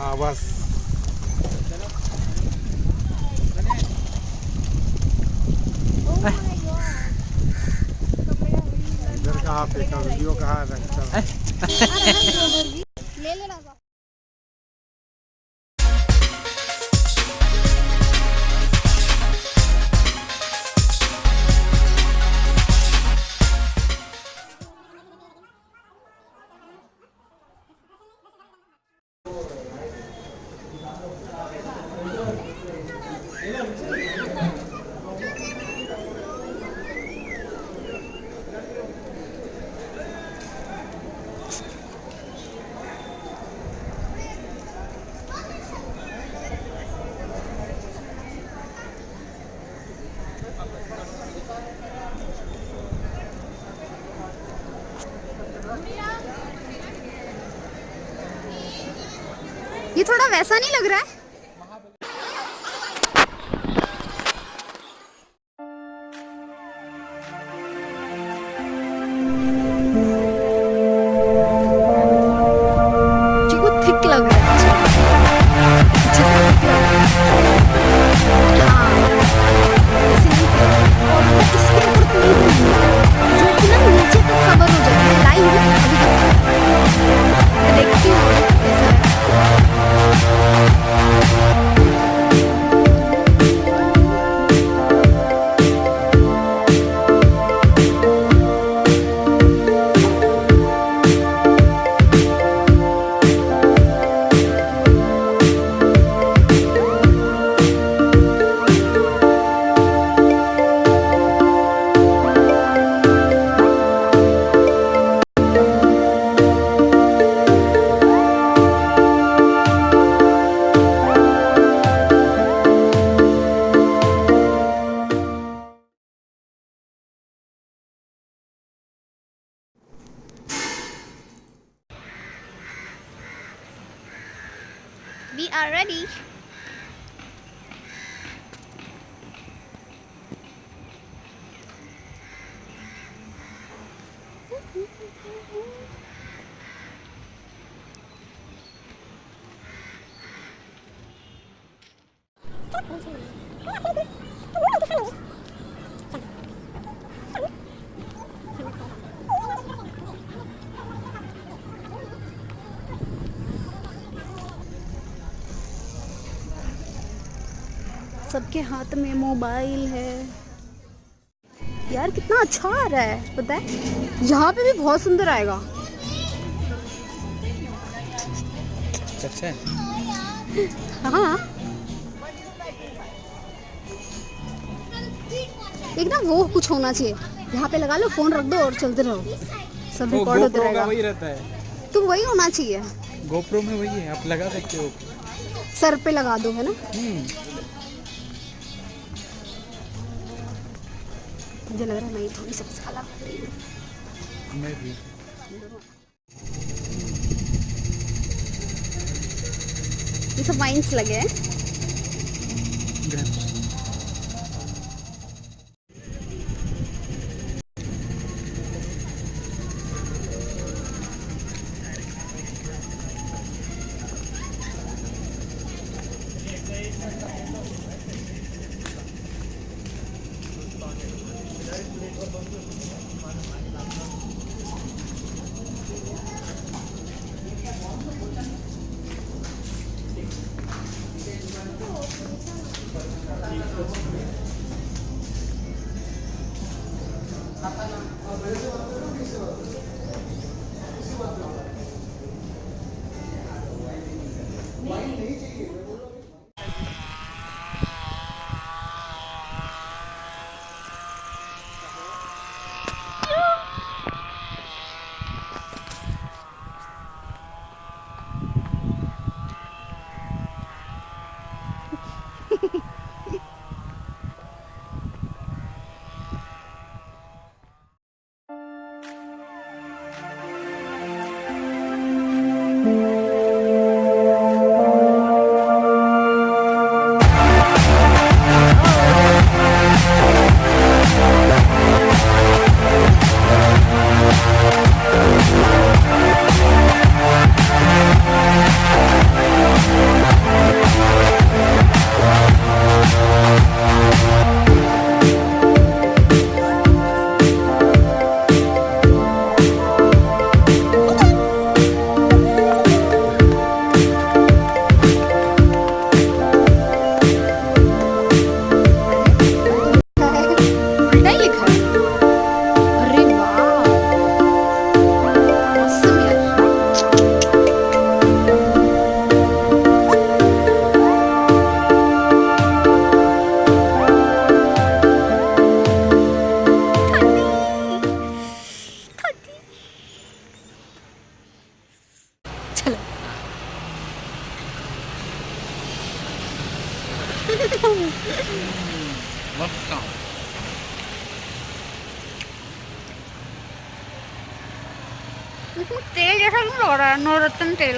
हाँ बस इधर कहाँ पे का वीडियो कहाँ रखता ले लेना था। ये थोड़ा वैसा नहीं लग रहा है? चिकू थिक लग रहा है। अच्छे से thick लग रहा है। हाँ, इसीलिए और वो इसके ऊपर कोई नहीं है, जो कि ना नीचे तक कवर हो जाए। मैं लाई हूँ अभी तक, मैं देखती हूँ कैसा है। We are ready. सबके हाथ में मोबाइल है यार। कितना अच्छा आ रहा है पता है, यहाँ पे भी बहुत सुंदर आएगा। अच्छा है। हाँ, एक ना वो कुछ होना चाहिए, यहाँ पे लगा लो, फोन रख दो और चलते रहो, सब रिकॉर्ड होते रहेगा। वही रहता है, तो वही होना चाहिए। गोप्रो में वही है, आप लगा सकते हो, सर पे लगा दो, है ना। मुझे लग रहा है मैं थोड़ी सबसे अलग हो रही हूँ। मैं भी। ये सब वाइन्स लगे हैं। मस्त काम। इसमें तेल जैसा क्यों लग रहा है? नवरत्न तेल।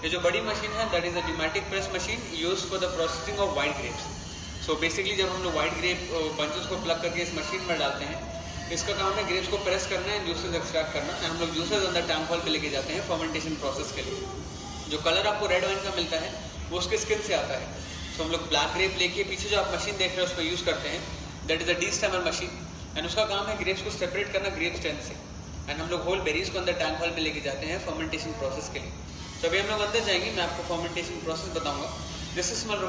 ये जो बड़ी मशीन है that is a pneumatic press machine used for the processing of white grapes. So basically जब हम लोग वाइट ग्रेप बंचेस को प्लग करके इस मशीन में डालते हैं, इसका काम है ग्रेप्स को प्रेस करना है, जूसेस एक्सट्रैक्ट करना है। हम लोग जूसेस अंदर टैंक हॉल पे लेके जाते हैं फर्मेंटेशन प्रोसेस के लिए। जो कलर आपको रेड वाइन का मिलता है वो उसके स्किन से आता है। सो हम लोग ब्लैक ग्रेप लेके पीछे जो आप मशीन देख रहे हैं उसको यूज़ करते हैं, that is a destemmer machine and उसका काम है ग्रेप्स को सेपरेट करना ग्रेप स्टेम से। एंड हम लोग होल बेरीज को अंदर टैंक हॉल पे लेके जाते हैं फर्मेंटेशन प्रोसेस के लिए। तो अभी हम लोग अंदर जाएंगे, मैं आपको फर्मेंटेशन प्रोसेस बताऊंगा। Just small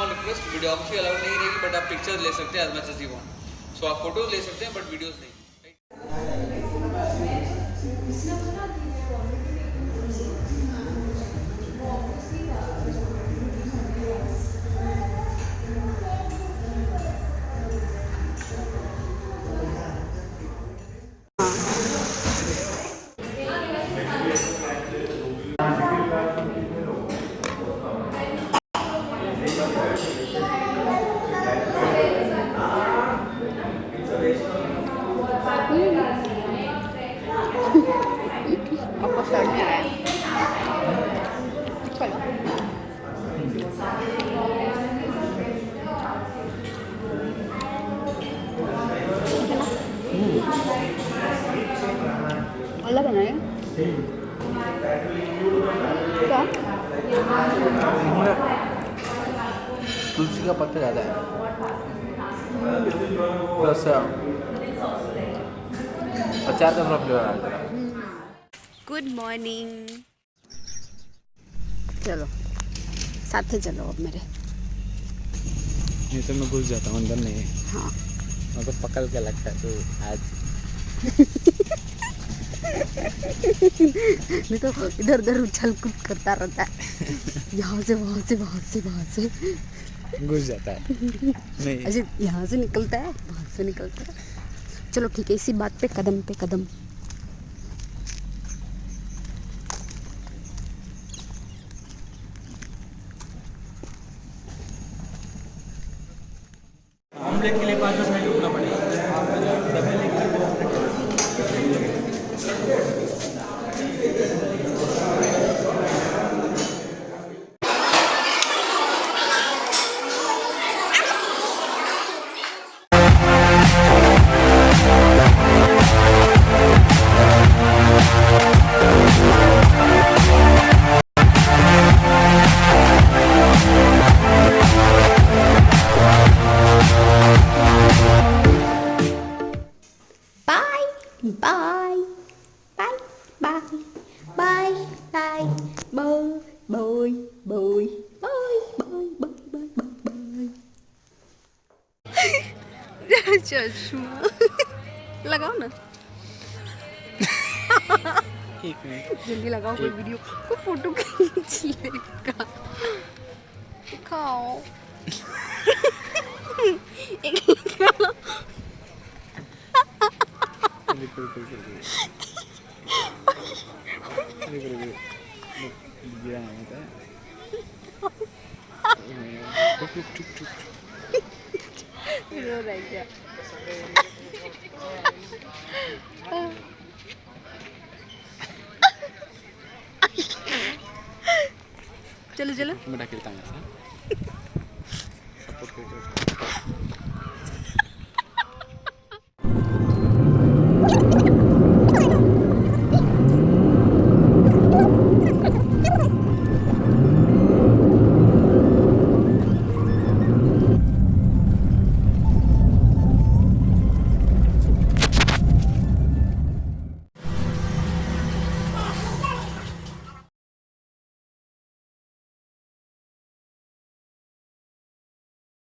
request, videography allowed नहीं रहेगी बट आप पिक्चर्स ले सकते हैं as much as you want. So आप फोटोज ले सकते हैं बट वीडियोस नहीं। आपको समझ में आया? चलो। अलग है ना ये? क्या? तुलसी का पत्ता ज़्यादा है प्लस अचार का थोड़ा फ्लेवर आता है। Good morning. चलो साथ ही चलो अब मेरे। नहीं तो मैं घुस जाता हूँ अंदर, नहीं हाँ मैं तो पकड़ के लगता है तो आज नहीं तो इधर उधर उछल कूद करता रहता है, यहाँ से वहाँ से वहाँ से वहाँ से घुस जाता है। नहीं अच्छा यहाँ से निकलता है वहाँ से निकलता है। चलो ठीक है, इसी बात पे कदम। ऑमलेट के लिए 5-10 मिनट रुकना पड़ेगा। चश्मा लगाओ ना, एक मिनट जल्दी लगाओ, कोई वीडियो कोई फोटो खींच लेगा। दिखाओ रो रह गया। चलो मैं खेलता हूँ सपोर्ट करके।